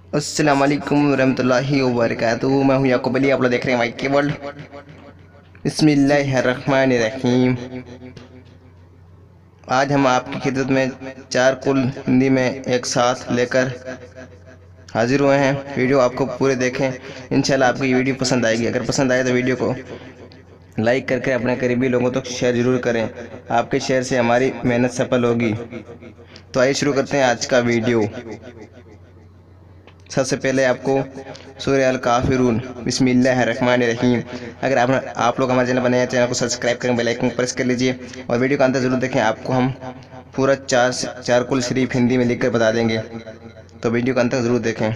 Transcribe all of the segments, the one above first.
अस्सलाम वालेकुम रहमतुल्लाहि व बरकातुहू। मैं हूँ याकूब अली, आप लोग देख रहे हैं वाइके वर्ल्ड। बिस्मिल्लाहिर्रहमानिर्रहीम। आज हम आपकी खिदमत में चार कुल हिंदी में एक साथ लेकर हाजिर हुए हैं। वीडियो आपको पूरे देखें, इंशाल्लाह आपको ये वीडियो पसंद आएगी। अगर पसंद आए तो वीडियो को लाइक करके अपने करीबी लोगों तक शेयर ज़रूर करें। आपके शेयर से हमारी मेहनत सफल होगी। तो आइए शुरू करते हैं आज का वीडियो। सबसे पहले आपको सूरह अल काफिरून बिस्मिल्लाहिर्रहमानिर्रहीम। अगर आप लोग हमारे चैनल पर नए हैं, चैनल को सब्सक्राइब करें, बेल आइकन प्रेस कर लीजिए और वीडियो का अंत जरूर देखें। आपको हम पूरा चार कुल शरीफ हिंदी में लिखकर बता देंगे, तो वीडियो का अंत तक जरूर देखें।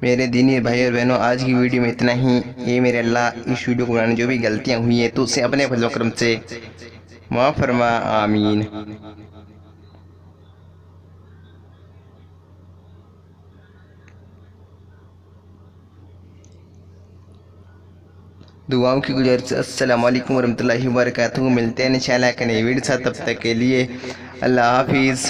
मेरे दीनी भाई और बहनों, आज की वीडियो में इतना ही। ये मेरे अल्लाह इस वीडियो को बनाने जो भी गलतियां हुई हैं तो उसे अपने फजल करम से माफ़ फरमा, आमीन। दुआओं की गुजारिश। अस्सलाम वालेकुम वरहमतुल्लाहि वबरकातुहू। मिलते हैं इंशाल्लाह एक नई वीडियो साथ, तब तक के लिए अल्लाह हाफिज़।